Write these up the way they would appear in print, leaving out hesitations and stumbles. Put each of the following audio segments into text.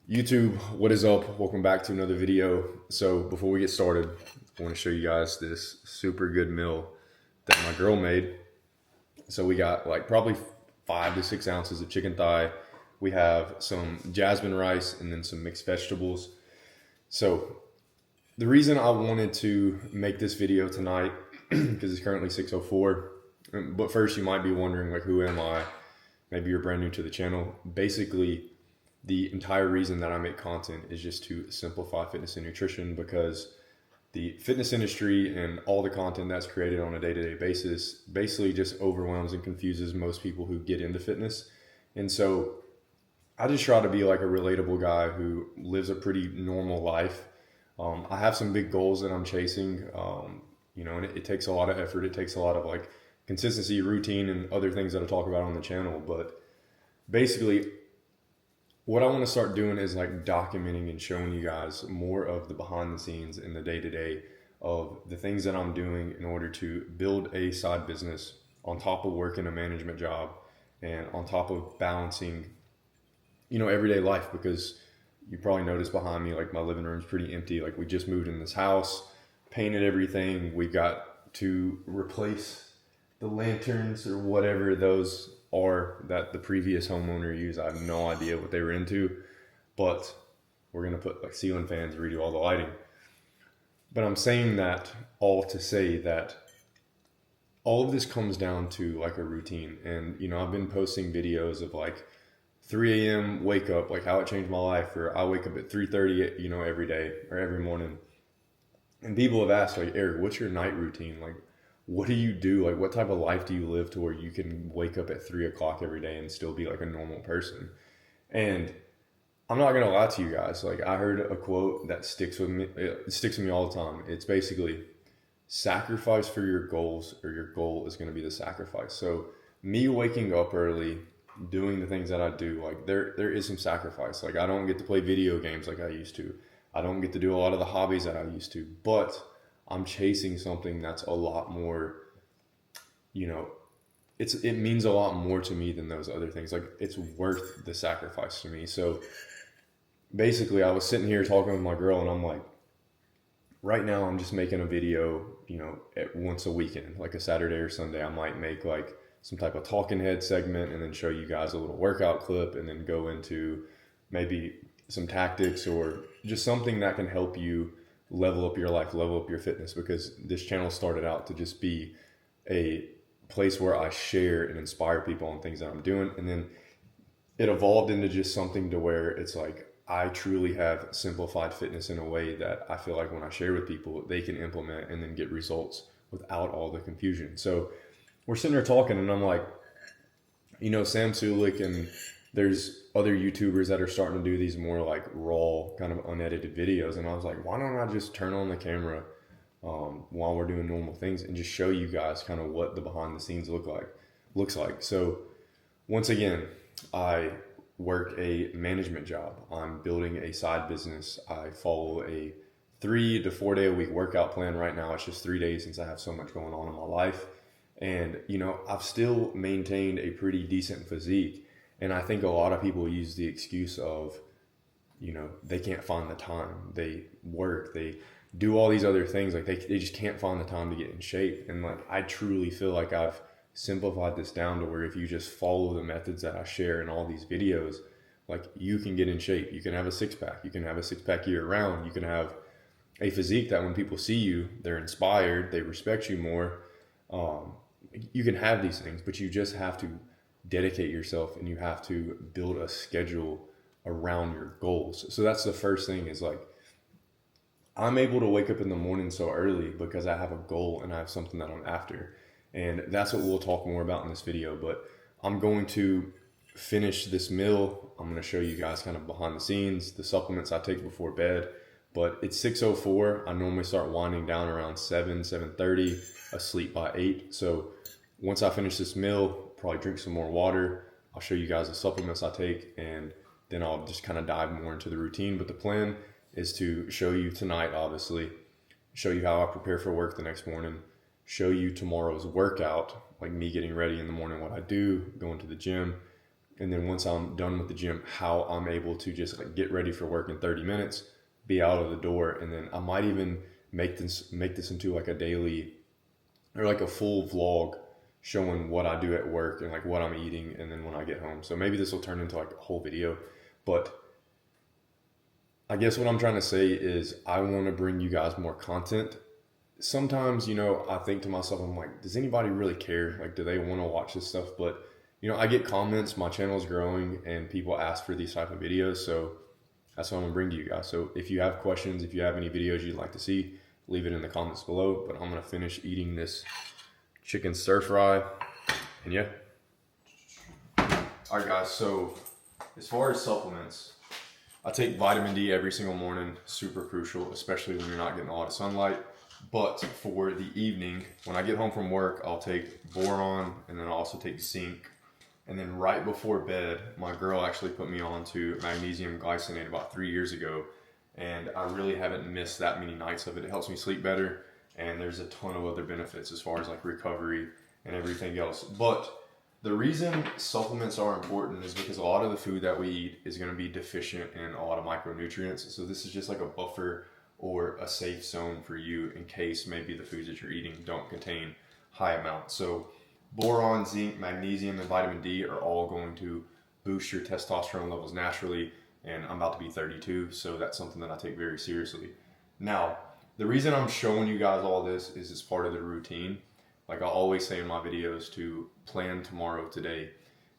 YouTube, what is up? Welcome back to another video. So before we get started, I want to show you guys this super good meal that my girl made. So we got like probably 5 to 6 ounces of chicken thigh. We have some jasmine rice and then some mixed vegetables. So the reason I wanted to make this video tonight, because it's currently 6:04. But first you might be wondering, like, who am I? Maybe you're brand new to the channel. Basically, the entire reason that I make content is just to simplify fitness and nutrition, because the fitness industry and all the content that's created on a day-to-day basis basically just overwhelms and confuses most people who get into fitness. And so I just try to be like a relatable guy who lives a pretty normal life. I have some big goals that I'm chasing, and it takes a lot of effort. It takes a lot of like consistency, routine, and other things that I talk about on the channel. But basically, what I want to start doing is like documenting and showing you guys more of the behind the scenes and the day to day of the things that I'm doing in order to build a side business on top of working a management job and on top of balancing, everyday life. Because you probably noticed behind me, like, my living room's pretty empty. Like, we just moved in this house, painted everything. We got to replace the lanterns or whatever those are that the previous homeowner used. I have no idea what they were into, but we're gonna put like ceiling fans, redo all the lighting. But I'm saying that all to say that all of this comes down to like a routine. And I've been posting videos of like 3 a.m. wake up, like how it changed my life, or I wake up at 3:30, every day or every morning. And people have asked, like, Eric, what's your night routine? Like, what do you do? Like, what type of life do you live to where you can wake up at 3 o'clock every day and still be like a normal person? And I'm not gonna lie to you guys. Like, I heard a quote that sticks with me. It sticks with me all the time. It's basically sacrifice for your goals, or your goal is gonna be the sacrifice. So me waking up early, doing the things that I do, like there is some sacrifice. Like, I don't get to play video games like I used to. I don't get to do a lot of the hobbies that I used to, but I'm chasing something that's a lot more, you know, it means a lot more to me than those other things. Like, it's worth the sacrifice to me. So basically, I was sitting here talking with my girl, and I'm like, right now I'm just making a video, at once a weekend, like a Saturday or Sunday. I might make like some type of talking head segment and then show you guys a little workout clip and then go into maybe some tactics or just something that can help you level up your life, level up your fitness. Because this channel started out to just be a place where I share and inspire people on things that I'm doing. And then it evolved into just something to where it's like I truly have simplified fitness in a way that I feel like when I share with people, they can implement and then get results without all the confusion. So we're sitting there talking, and I'm like, Sam Sulik, and there's other YouTubers that are starting to do these more like raw, kind of unedited videos. And I was like, why don't I just turn on the camera while we're doing normal things and just show you guys kind of what the behind the scenes looks like. So once again, I work a management job. I'm building a side business. I follow a 3 to 4 day a week workout plan. Right now, it's just 3 days since I have so much going on in my life. And, I've still maintained a pretty decent physique. And I think a lot of people use the excuse of, they can't find the time. They work, they do all these other things. Like, they just can't find the time to get in shape. And like, I truly feel like I've simplified this down to where if you just follow the methods that I share in all these videos, like, you can get in shape. You can have a six pack. You can have a six pack year round. You can have a physique that when people see you, they're inspired, they respect you more. You can have these things, but you just have to dedicate yourself, and you have to build a schedule around your goals. So that's the first thing, is like, I'm able to wake up in the morning so early because I have a goal and I have something that I'm after. And that's what we'll talk more about in this video. But I'm going to finish this meal. I'm going to show you guys kind of behind the scenes, the supplements I take before bed. But it's 6:04. I normally start winding down around 7:30, asleep by 8. So once I finish this meal, probably drink some more water. I'll show you guys the supplements I take, and then I'll just kind of dive more into the routine. But the plan is to show you tonight, obviously, show you how I prepare for work the next morning, show you tomorrow's workout, like me getting ready in the morning, what I do, going to the gym, And then once I'm done with the gym, how I'm able to just like get ready for work in 30 minutes, be out of the door. And then I might even make this into like a daily or like a full vlog showing what I do at work and like what I'm eating and then when I get home. So maybe this will turn into like a whole video. But I guess what I'm trying to say is I want to bring you guys more content. Sometimes, I think to myself, I'm like, does anybody really care? Like, do they want to watch this stuff? But, I get comments, my channel is growing and people ask for these type of videos. So that's what I'm gonna bring to you guys. So if you have questions, if you have any videos you'd like to see, leave it in the comments below. But I'm gonna finish eating this chicken stir fry. And yeah. All right, guys. So as far as supplements, I take vitamin D every single morning. Super crucial, especially when you're not getting a lot of sunlight. But for the evening, when I get home from work, I'll take boron and then I'll also take zinc. And then right before bed, my girl actually put me on to magnesium glycinate about 3 years ago. And I really haven't missed that many nights of it. It helps me sleep better. And there's a ton of other benefits as far as like recovery and everything else. But the reason supplements are important is because a lot of the food that we eat is going to be deficient in a lot of micronutrients. So this is just like a buffer or a safe zone for you in case maybe the foods that you're eating don't contain high amounts. So boron, zinc, magnesium, and vitamin D are all going to boost your testosterone levels naturally. And I'm about to be 32, so that's something that I take very seriously. Now, the reason I'm showing you guys all this is it's part of the routine. Like I always say in my videos, to plan tomorrow today.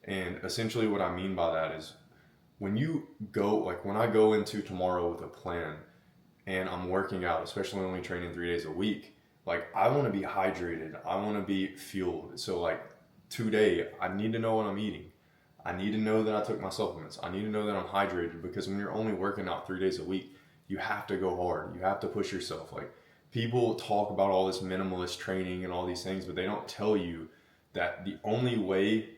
And essentially what I mean by that is when I go into tomorrow with a plan and I'm working out, especially only training 3 days a week, like I want to be hydrated. I want to be fueled. So like today, I need to know what I'm eating. I need to know that I took my supplements. I need to know that I'm hydrated, because when you're only working out 3 days a week, you have to go hard. You have to push yourself. Like people talk about all this minimalist training and all these things, but they don't tell you that the only way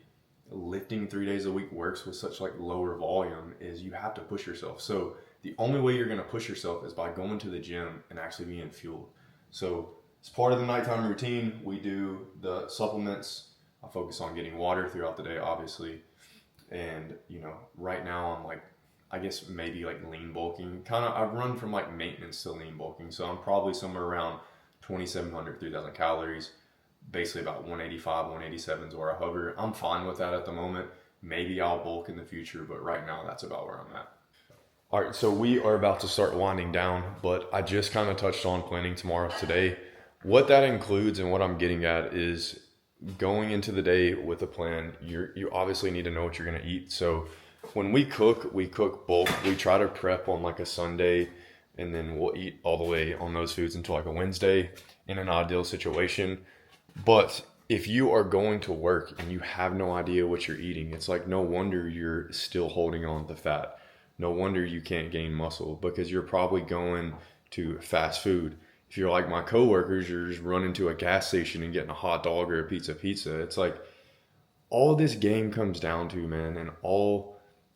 lifting 3 days a week works with such like lower volume is you have to push yourself. So the only way you're going to push yourself is by going to the gym and actually being fueled. So as part of the nighttime routine, we do the supplements. I focus on getting water throughout the day, obviously. And, right now I'm like, I guess maybe like lean bulking. I've run from like maintenance to lean bulking. So I'm probably somewhere around 2,700, 3,000 calories. Basically about 185, 187 is where I hover. I'm fine with that at the moment. Maybe I'll bulk in the future, but right now that's about where I'm at. All right, so we are about to start winding down, but I just kind of touched on planning tomorrow today. What that includes and what I'm getting at is going into the day with a plan. You obviously need to know what you're going to eat. So when we cook bulk. We try to prep on like a Sunday, and then we'll eat all the way on those foods until like a Wednesday in an ideal situation. But if you are going to work and you have no idea what you're eating, it's like no wonder you're still holding on to fat. No wonder you can't gain muscle, because you're probably going to fast food. If you're like my coworkers, you're just running to a gas station and getting a hot dog or a pizza. It's like all this game comes down to, man, and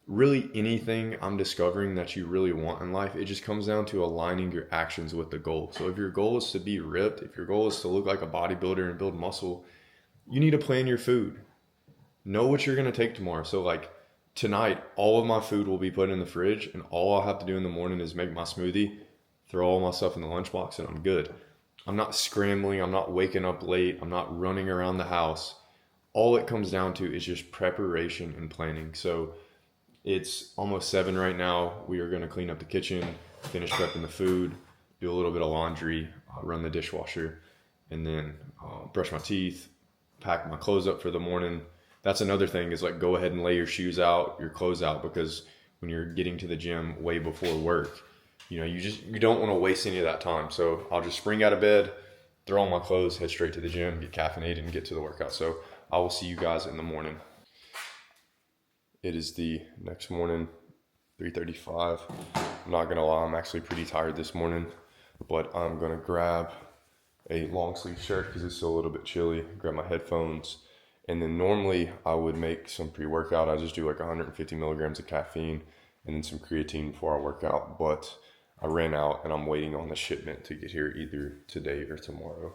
really anything I'm discovering that you really want in life, it just comes down to aligning your actions with the goal. So if your goal is to be ripped, if your goal is to look like a bodybuilder and build muscle, you need to plan your food. Know what you're going to take tomorrow. So like tonight, all of my food will be put in the fridge, and all I'll have to do in the morning is make my smoothie, throw all my stuff in the lunchbox, and I'm good. I'm not scrambling. I'm not waking up late. I'm not running around the house. All it comes down to is just preparation and planning. So it's almost 7 right now. We are going to clean up the kitchen, finish prepping the food, do a little bit of laundry, run the dishwasher, and then brush my teeth, pack my clothes up for the morning. That's another thing, is like go ahead and lay your shoes out, your clothes out, because when you're getting to the gym way before work, you don't want to waste any of that time. So I'll just spring out of bed, throw on my clothes, head straight to the gym, get caffeinated, and get to the workout. So I will see you guys in the morning. It is the next morning, 3:35. I'm not gonna lie, I'm actually pretty tired this morning, but I'm gonna grab a long sleeve shirt because it's still a little bit chilly, grab my headphones, and then normally I would make some pre-workout. I just do like 150 milligrams of caffeine and then some creatine before I work out, but I ran out and I'm waiting on the shipment to get here either today or tomorrow.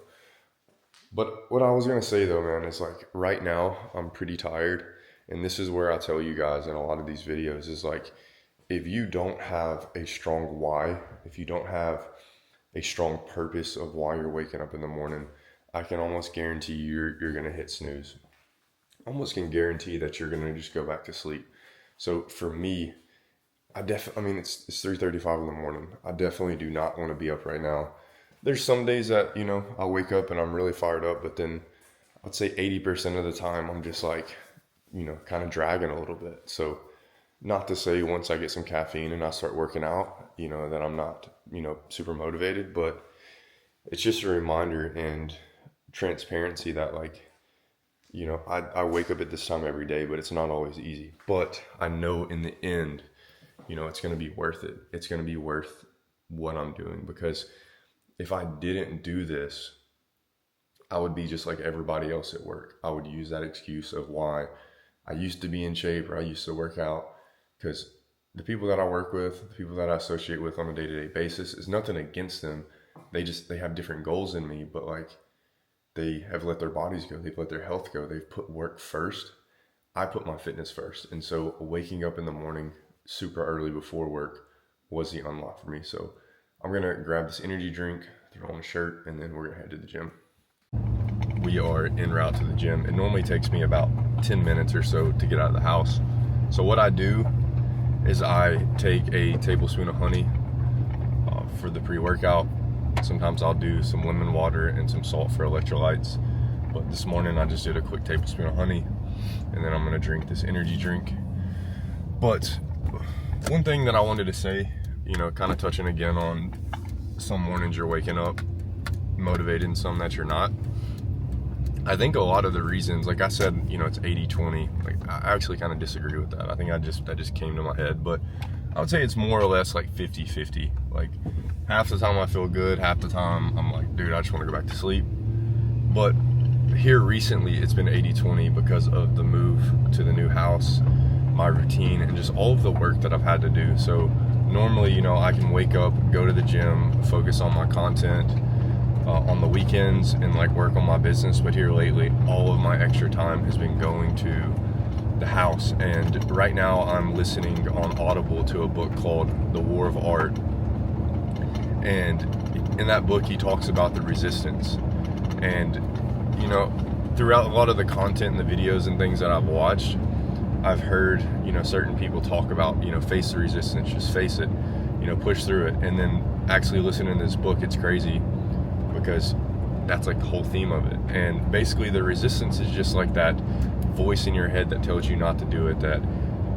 But what I was gonna say though, man, is like right now I'm pretty tired, And this is where I tell you guys in a lot of these videos is like, if you don't have a strong why, if you don't have a strong purpose of why you're waking up in the morning, I can almost guarantee you're going to hit snooze. Almost can guarantee that you're going to just go back to sleep. So for me, it's 3:35 in the morning. I definitely do not want to be up right now. There's some days that, I wake up and I'm really fired up, but then I'd say 80% of the time I'm just like, kind of dragging a little bit. So not to say once I get some caffeine and I start working out, that I'm not, super motivated, but it's just a reminder and transparency that like, I wake up at this time every day, but it's not always easy. But I know in the end, it's going to be worth it. It's going to be worth what I'm doing, because if I didn't do this, I would be just like everybody else at work. I would use that excuse of why I used to be in shape or I used to work out, because the people that I work with, the people that I associate with on a day-to-day basis, is nothing against them. They have different goals than me, but like they have let their bodies go. They've let their health go. They've put work first. I put my fitness first. And so waking up in the morning super early before work was the unlock for me. So I'm going to grab this energy drink, throw on a shirt, and then we're going to head to the gym. We are en route to the gym. It normally takes me about 10 minutes or so to get out of the house. So what I do is I take a tablespoon of honey for the pre-workout. Sometimes I'll do some lemon water and some salt for electrolytes. But this morning I just did a quick tablespoon of honey, and then I'm going to drink this energy drink. But one thing that I wanted to say, kind of touching again on some mornings you're waking up motivated and some that you're not. I think a lot of the reasons, like I said, it's 80-20. Like I actually kind of disagree with that. I think that just came to my head, but I would say it's more or less like 50-50. Like half the time I feel good, half the time I'm like, dude, I just want to go back to sleep. But here recently it's been 80-20 because of the move to the new house, my routine, and just all of the work that I've had to do. So normally, I can wake up, go to the gym, focus on my content on the weekends and like work on my business. But here lately, all of my extra time has been going to the house. And right now I'm listening on Audible to a book called The War of Art. And in that book, he talks about the resistance. And, throughout a lot of the content and the videos and things that I've watched, I've heard, certain people talk about, face the resistance, just face it, push through it. And then actually listening to this book, it's crazy because that's like the whole theme of it. And basically the resistance is just like that voice in your head that tells you not to do it, that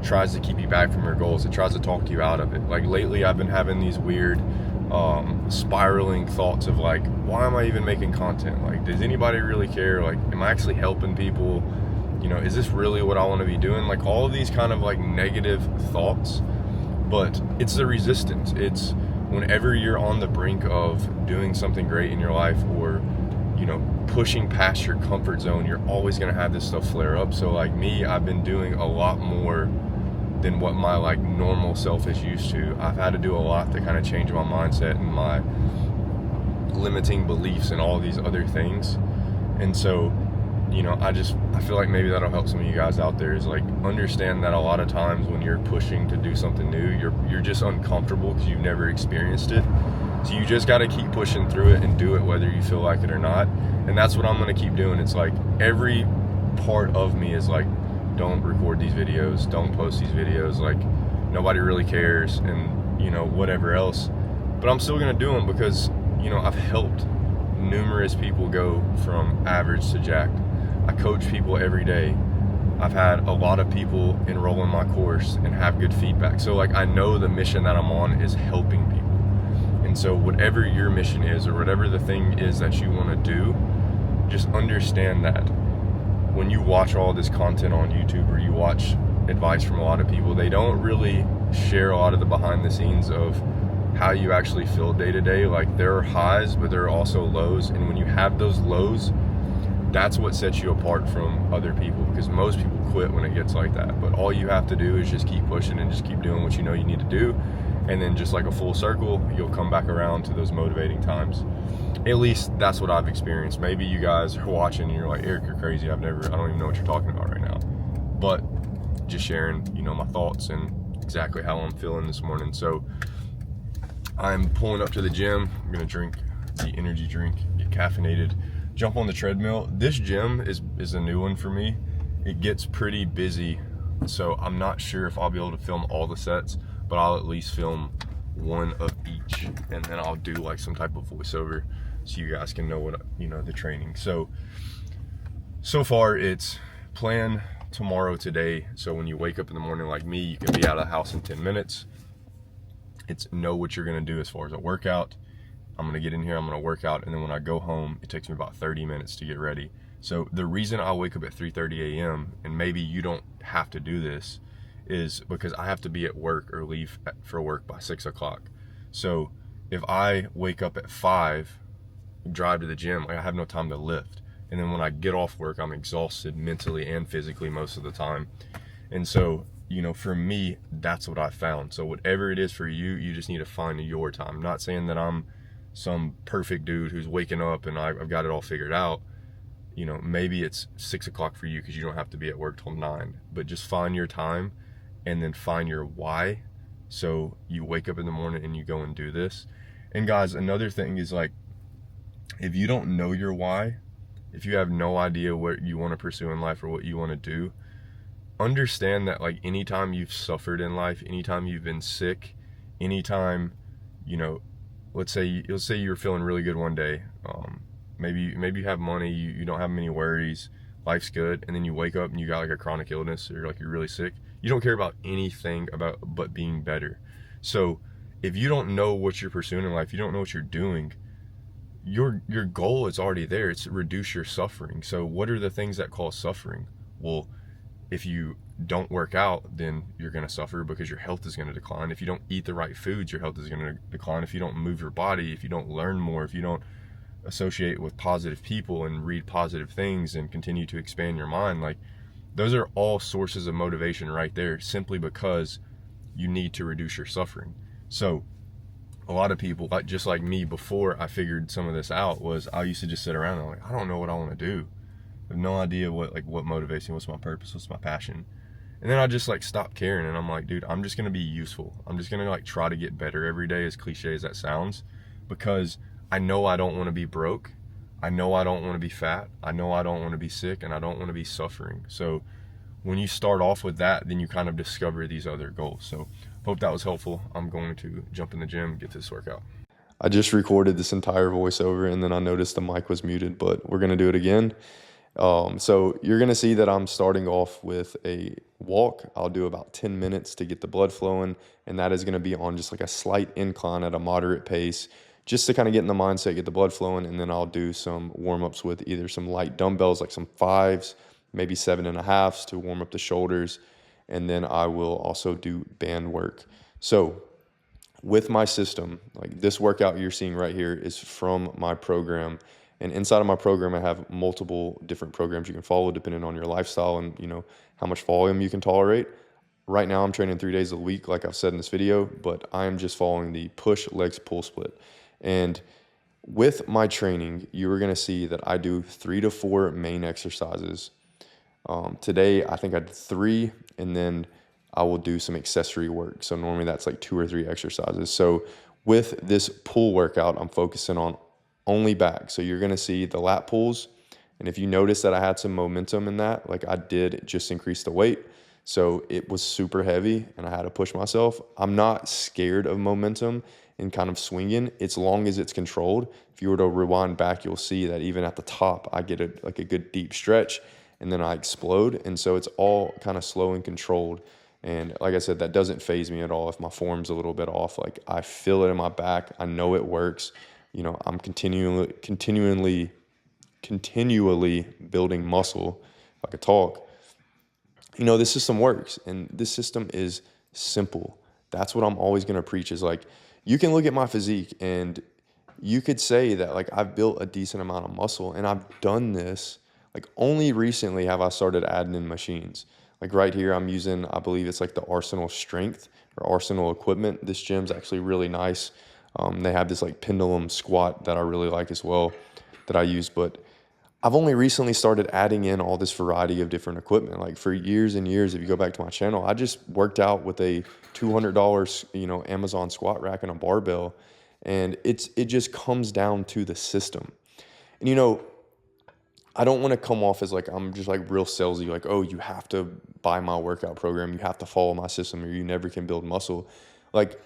tries to keep you back from your goals, that tries to talk you out of it. Like lately I've been having these weird spiraling thoughts of like, why am I even making content? Like, does anybody really care? Like, am I actually helping people? Is this really what I want to be doing? Like all of these kind of like negative thoughts. But it's the resistance. It's whenever you're on the brink of doing something great in your life, or pushing past your comfort zone, you're always going to have this stuff flare up. So like me, I've been doing a lot more than what my like normal self is used to. I've had to do a lot to kind of change my mindset and my limiting beliefs and all these other things. And so I feel like maybe that'll help some of you guys out there, is like understand that a lot of times when you're pushing to do something new, you're just uncomfortable because you've never experienced it. So you just got to keep pushing through it and do it whether you feel like it or not. And that's what I'm going to keep doing. It's like every part of me is like, don't record these videos, don't post these videos, like nobody really cares, and whatever else. But I'm still going to do them because I've helped numerous people go from average to jacked. I coach people every day. I've had a lot of people enroll in my course and have good feedback. So like I know the mission that I'm on is helping people. And so whatever your mission is, or whatever the thing is that you want to do, just understand that when you watch all this content on YouTube, or you watch advice from a lot of people, they don't really share a lot of the behind the scenes of how you actually feel day to day. Like there are highs, but there are also lows. And when you have those lows, that's what sets you apart from other people, because most people quit when it gets like that. But all you have to do is just keep pushing and just keep doing what you know you need to do. And then just like a full circle, you'll come back around to those motivating times. At least that's what I've experienced. Maybe you guys are watching and you're like, Eric, you're crazy. I don't even know what you're talking about right now. But just sharing, you know, my thoughts and exactly how I'm feeling this morning. So I'm pulling up to the gym. I'm gonna drink the energy drink, get caffeinated, jump on the treadmill. This gym is a new one for me. It gets pretty busy, so I'm not sure if I'll be able to film all the sets, but I'll at least film one of each, and then I'll do like some type of voiceover so you guys can know what, you know, the training. So far it's plan tomorrow, today. So when you wake up in the morning like me, you can be out of the house in 10 minutes. It's know what you're gonna do as far as a workout. I'm gonna get in here, I'm gonna work out, and then when I go home, it takes me about 30 minutes to get ready. So the reason I wake up at 3:30 a.m., and maybe you don't have to do this, is because I have to be at work or leave for work by 6 o'clock. So if I wake up at 5, drive to the gym, like I have no time to lift. And then when I get off work, I'm exhausted mentally and physically most of the time. And so, you know, for me, that's what I found. So whatever it is for you, you just need to find your time. I'm not saying that I'm some perfect dude who's waking up and I've got it all figured out. You know, maybe it's 6 o'clock for you because you don't have to be at work till 9, but just find your time and then find your why. So you wake up in the morning and you go and do this. And guys, another thing is, like, if you don't know your why, if you have no idea what you want to pursue in life or what you want to do, understand that, like, anytime you've suffered in life, anytime you've been sick, anytime, you know, let's say you're feeling really good one day, maybe you have money, you don't have many worries, life's good, and then you wake up and you got like a chronic illness, or like you're really sick. You don't care about anything but being better. So if you don't know what you're pursuing in life, you don't know what you're doing, your goal is already there. It's to reduce your suffering. So what are the things that cause suffering? Well, if you don't work out, then you're going to suffer because your health is going to decline. If you don't eat the right foods, your health is going to decline. If you don't move your body, if you don't learn more, if you don't associate with positive people and read positive things and continue to expand your mind, like, those are all sources of motivation right there, simply because you need to reduce your suffering. So a lot of people, like, just like me, before I figured some of this out, was I used to just sit around and like, I don't know what I want to do. I have no idea what motivates me, what's my purpose, what's my passion. And then I just like stopped caring, and I'm like, dude, I'm just gonna be useful. I'm just gonna like try to get better every day, as cliche as that sounds, because I know I don't want to be broke. I know I don't want to be fat. I know I don't want to be sick, and I don't want to be suffering. So when you start off with that, then you kind of discover these other goals. So hope that was helpful. I'm going to jump in the gym, get to this workout. I just recorded this entire voiceover, and then I noticed the mic was muted, but we're gonna do it again. So you're going to see that I'm starting off with a walk. I'll do about 10 minutes to get the blood flowing, and that is going to be on just like a slight incline at a moderate pace, just to kind of get in the mindset, get the blood flowing. And then I'll do some warm-ups with either some light dumbbells, like some 5s, maybe 7.5s, to warm up the shoulders. And then I will also do band work. So with my system, like this workout you're seeing right here is from my program. And inside of my program, I have multiple different programs you can follow depending on your lifestyle and, you know, how much volume you can tolerate. Right now, I'm training 3 days a week, like I've said in this video, but I am just following the push legs pull split. And with my training, you are going to see that I do 3 to 4 main exercises. Today, I think I did 3, and then I will do some accessory work. So normally that's like 2 or 3 exercises. So with this pull workout, I'm focusing on only back. So you're going to see the lat pulls. And if you notice that I had some momentum in that, like I did just increase the weight. So it was super heavy and I had to push myself. I'm not scared of momentum and kind of swinging, as long as it's controlled. If you were to rewind back, you'll see that even at the top, I get a good deep stretch and then I explode. And so it's all kind of slow and controlled. And like I said, that doesn't faze me at all. If my form's a little bit off, like I feel it in my back. I know it works. You know, I'm continually building muscle, if I could talk. You know, this system works, and this system is simple. That's what I'm always going to preach, is like, you can look at my physique and you could say that like I've built a decent amount of muscle, and I've done this, like only recently have I started adding in machines. Like right here, I'm using, I believe it's like the Arsenal Strength or Arsenal equipment. This gym's actually really nice. They have this like pendulum squat that I really like as well that I use, but I've only recently started adding in all this variety of different equipment. Like for years and years, if you go back to my channel, I just worked out with a $200, Amazon squat rack and a barbell. And it just comes down to the system. And I don't want to come off as like I'm just like real salesy, like, oh, you have to buy my workout program, you have to follow my system, or you never can build muscle. Like,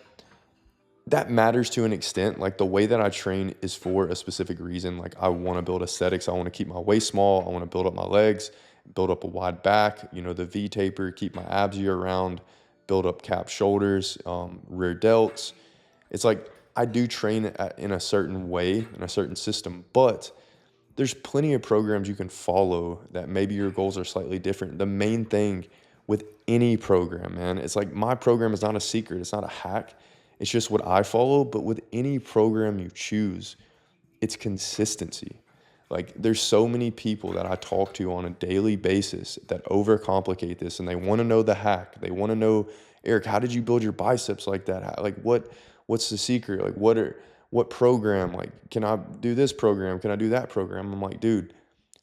that matters to an extent. Like, the way that I train is for a specific reason. Like, I want to build aesthetics. I want to keep my waist small. I want to build up my legs, build up a wide back, the V taper, keep my abs year round, build up cap shoulders, rear delts. It's like I do train in a certain way, in a certain system, but there's plenty of programs you can follow that maybe your goals are slightly different. The main thing with any program, man, it's like my program is not a secret. It's not a hack. It's just what I follow. But with any program you choose, it's consistency. Like, there's so many people that I talk to on a daily basis that overcomplicate this, and they want to know the hack. They want to know, Eric, how did you build your biceps like that? Like, what's the secret? Like, what program? Like, can I do this program? Can I do that program? I'm like, dude,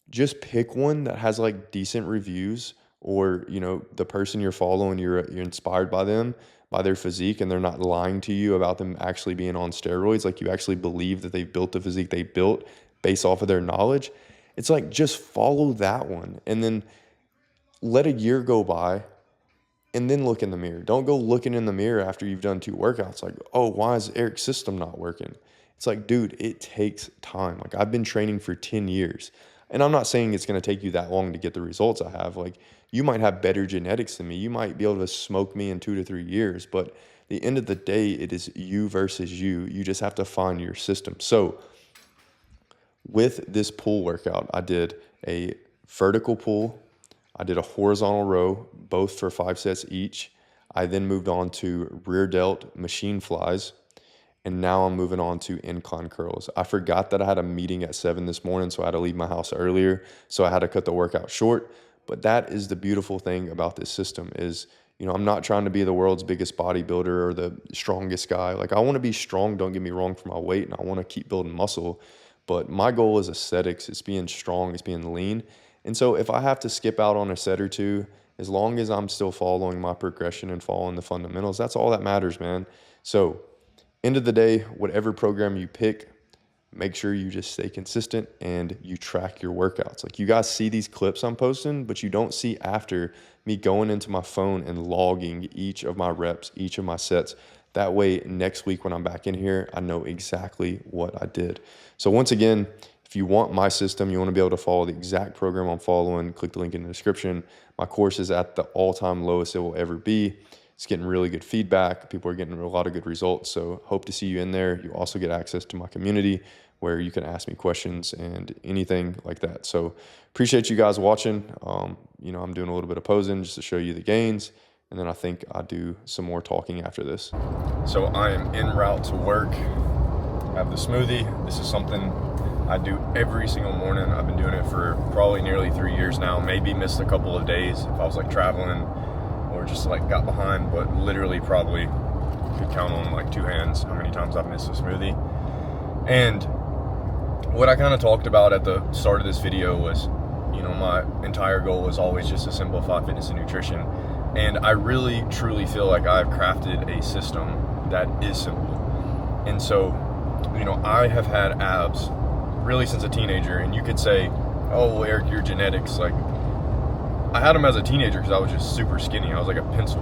just pick one that has like decent reviews, or, the person you're following, you're inspired by them, by their physique, and they're not lying to you about them actually being on steroids. Like, you actually believe that they've built the physique they built based off of their knowledge. It's like, just follow that one, and then let a year go by, and then look in the mirror. Don't go looking in the mirror after you've done 2 workouts. Like, oh, why is Eric's system not working? It's like, dude, it takes time. Like, I've been training for 10 years. And I'm not saying it's going to take you that long to get the results I have. Like, you might have better genetics than me. You might be able to smoke me in 2 to 3 years. But at the end of the day, it is you versus you. You just have to find your system. So with this pull workout, I did a vertical pull. I did a horizontal row, both for 5 sets each. I then moved on to rear delt machine flies, and now I'm moving on to incline curls. I forgot that I had a meeting at 7 this morning, so I had to leave my house earlier, so I had to cut the workout short. But that is the beautiful thing about this system is, I'm not trying to be the world's biggest bodybuilder or the strongest guy. Like, I want to be strong, don't get me wrong, for my weight, and I want to keep building muscle. But my goal is aesthetics. It's being strong. It's being lean. And so if I have to skip out on a set or 2, as long as I'm still following my progression and following the fundamentals, that's all that matters, man. So end of the day, whatever program you pick, make sure you just stay consistent and you track your workouts. Like, you guys see these clips I'm posting, but you don't see after me going into my phone and logging each of my reps, each of my sets. That way, next week when I'm back in here, I know exactly what I did. So once again, if you want my system, you want to be able to follow the exact program I'm following, click the link in the description. My course is at the all-time lowest it will ever be. It's getting really good feedback. People are getting a lot of good results. So hope to see you in there. You also get access to my community where you can ask me questions and anything like that. So appreciate you guys watching. I'm doing a little bit of posing just to show you the gains. And then I think I'll do some more talking after this. So I am en route to work. I have the smoothie. This is something I do every single morning. I've been doing it for probably nearly 3 years now. Maybe missed a couple of days if I was like traveling or just like got behind, but literally probably could count on like 2 hands how many times I've missed a smoothie. And what I kind of talked about at the start of this video was, my entire goal is always just to simplify fitness and nutrition. And I really, truly feel like I've crafted a system that is simple. And so, I have had abs really since a teenager. And you could say, oh, well, Eric, your genetics. Like, I had them as a teenager because I was just super skinny. I was like a pencil.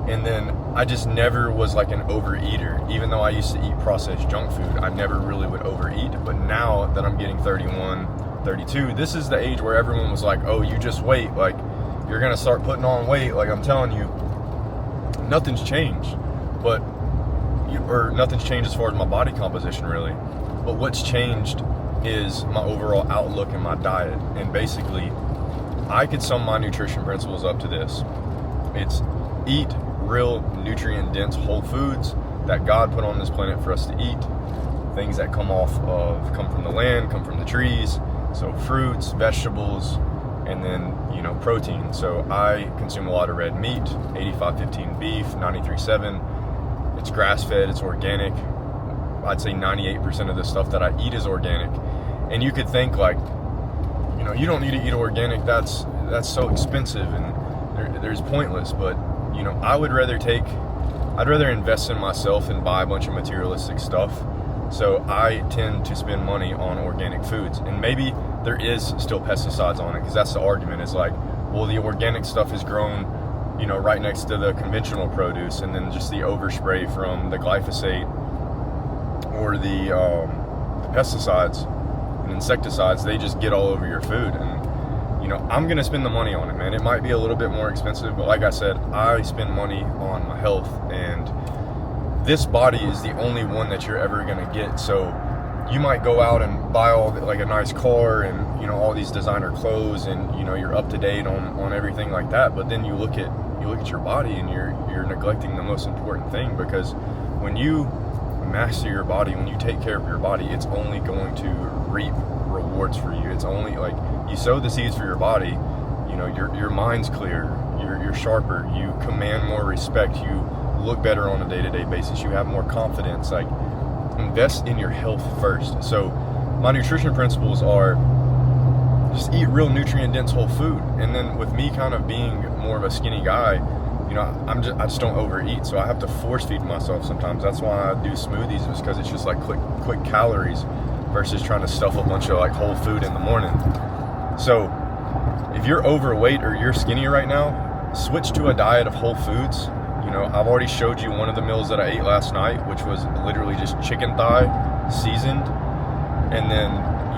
And then I just never was like an overeater. Even though I used to eat processed junk food, I never really would overeat. But now that I'm getting 31, 32, this is the age where everyone was like, oh, you just wait. Like, you're going to start putting on weight. Like, I'm telling you, nothing's changed. Or nothing's changed as far as my body composition, really. But what's changed is my overall outlook and my diet. And basically, I could sum my nutrition principles up to this. It's eat real nutrient-dense whole foods that God put on this planet for us to eat. Things that come from the land, come from the trees. So fruits, vegetables, and then, protein. So I consume a lot of red meat, 85-15 beef, 93.7. It's grass-fed, it's organic. I'd say 98% of the stuff that I eat is organic. And you could think like, you don't need to eat organic. That's so expensive and there's pointless. But I'd rather invest in myself and buy a bunch of materialistic stuff. So I tend to spend money on organic foods, and maybe there is still pesticides on it, because that's the argument, is like, well, the organic stuff is grown, right next to the conventional produce, and then just the overspray from the glyphosate or the pesticides and insecticides, they just get all over your food. And I'm gonna spend the money on it, man. It might be a little bit more expensive, but like I said, I spend money on my health, and this body is the only one that you're ever gonna get. So you might go out and buy like a nice car and all these designer clothes, and you're up to date on everything like that, but then you look at your body and you're neglecting the most important thing. Because when you master your body, when you take care of your body, it's only going to reap rewards for you. It's only like, you sow the seeds for your body, your mind's clear, you're sharper, you command more respect, you look better on a day-to-day basis, you have more confidence. Like, invest in your health first. So my nutrition principles are just eat real nutrient dense whole food. And then with me kind of being more of a skinny guy, I just don't overeat, so I have to force feed myself sometimes. That's why I do smoothies, is because it's just like quick calories versus trying to stuff a bunch of like whole food in the morning. So if you're overweight or you're skinny right now, switch to a diet of whole foods. I've already showed you one of the meals that I ate last night, which was literally just chicken thigh seasoned, and then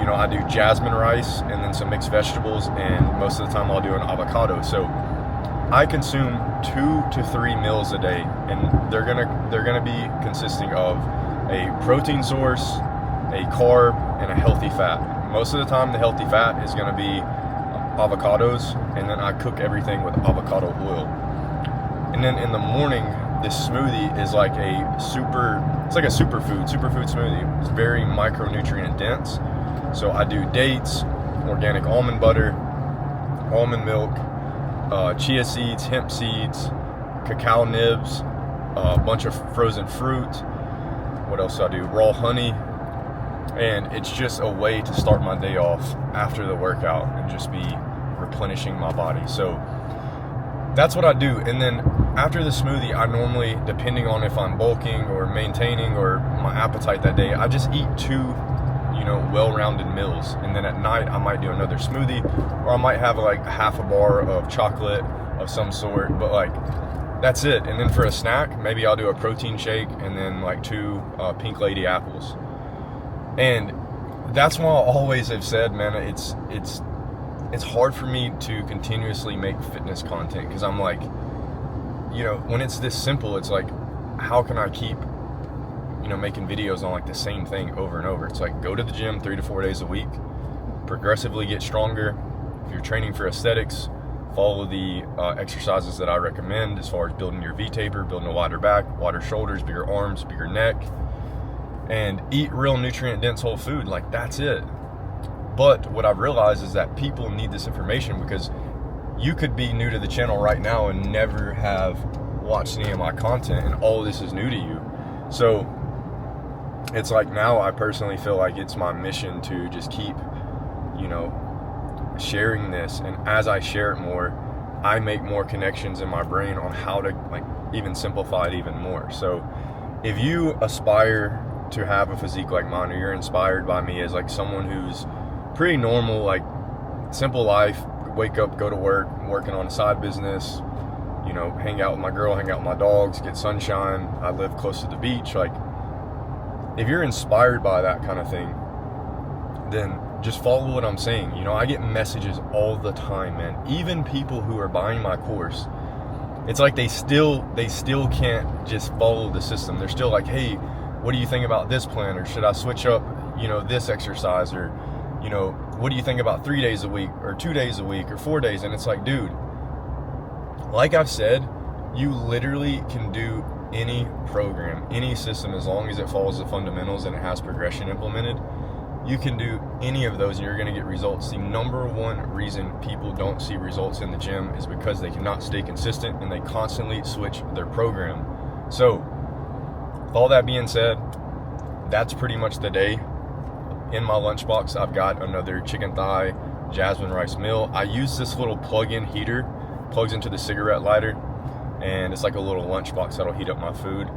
I do jasmine rice and then some mixed vegetables, and most of the time I'll do an avocado. So I consume 2 to 3 meals a day, and they're gonna be consisting of a protein source, a carb, and a healthy fat. Most of the time the healthy fat is gonna be avocados, and then I cook everything with avocado oil. And then in the morning, this smoothie is like it's like a superfood smoothie. It's very micronutrient dense. So I do dates, organic almond butter, almond milk, chia seeds, hemp seeds, cacao nibs, a bunch of frozen fruit. What else do I do? Raw honey. And it's just a way to start my day off after the workout and just be replenishing my body. So that's what I do. And then after the smoothie, I normally, depending on if I'm bulking or maintaining or my appetite that day, I just eat 2 well-rounded meals. And then at night I might do another smoothie, or I might have like half a bar of chocolate of some sort, but like that's it. And then for a snack, maybe I'll do a protein shake and then like 2 Pink Lady apples. And that's why I always have said, man, it's hard for me to continuously make fitness content, because I'm like, when it's this simple, it's like, how can I keep making videos on like the same thing over and over? It's like, go to the gym 3 to 4 days a week, progressively get stronger. If you're training for aesthetics, follow the exercises that I recommend as far as building your V-taper, building a wider back, wider shoulders, bigger arms, bigger neck, and eat real nutrient dense whole food. Like, that's it. But what I've realized is that people need this information, because you could be new to the channel right now and never have watched any of my content, and all of this is new to you. So it's like, now I personally feel like it's my mission to just keep sharing this, and as I share it more, I make more connections in my brain on how to like even simplify it even more. So if you aspire to have a physique like mine, or you're inspired by me as like someone who's pretty normal, like simple life, wake up, go to work, working on a side business, hang out with my girl, hang out with my dogs, get sunshine, I live close to the beach, like if you're inspired by that kind of thing, then just follow what I'm saying. I get messages all the time, man. Even people who are buying my course, it's like they still can't just follow the system. They're still like, hey, what do you think about this plan? Or should I switch up, this exercise? Or, what do you think about 3 days a week, or 2 days a week, or 4 days? And it's like, dude, like I've said, you literally can do any program, any system, as long as it follows the fundamentals and it has progression implemented. You can do any of those and you're going to get results. The number one reason people don't see results in the gym is because they cannot stay consistent and they constantly switch their program. So with all that being said, that's pretty much the day. In my lunchbox, I've got another chicken thigh Jasmine rice meal. I use this little plug-in heater, plugs into the cigarette lighter, and it's like a little lunchbox that'll heat up my food.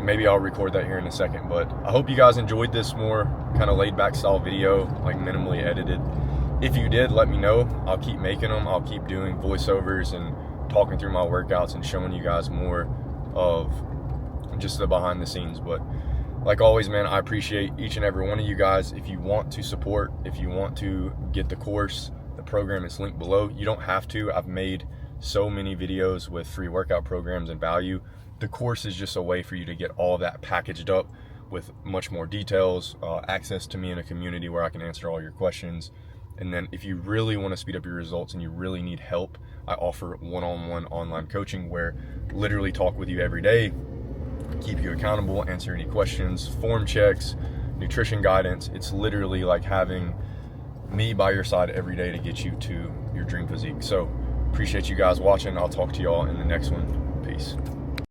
Maybe I'll record that here in a second, but I hope you guys enjoyed this more kind of laid back style video, like minimally edited. If you did, let me know. I'll keep making them. I'll keep doing voiceovers and talking through my workouts and showing you guys more of just the behind the scenes. But like always, man, I appreciate each and every one of you guys. If you want to support, if you want to get the course, the program is linked below. You don't have to. I've made so many videos with free workout programs and value. The course is just a way for you to get all of that packaged up with much more details, access to me in a community where I can answer all your questions. And then if you really want to speed up your results and you really need help, I offer one-on-one online coaching where I literally talk with you every day, keep you accountable, answer any questions, form checks, nutrition guidance. It's literally like having me by your side every day to get you to your dream physique. So appreciate you guys watching. I'll talk to y'all in the next one. Peace.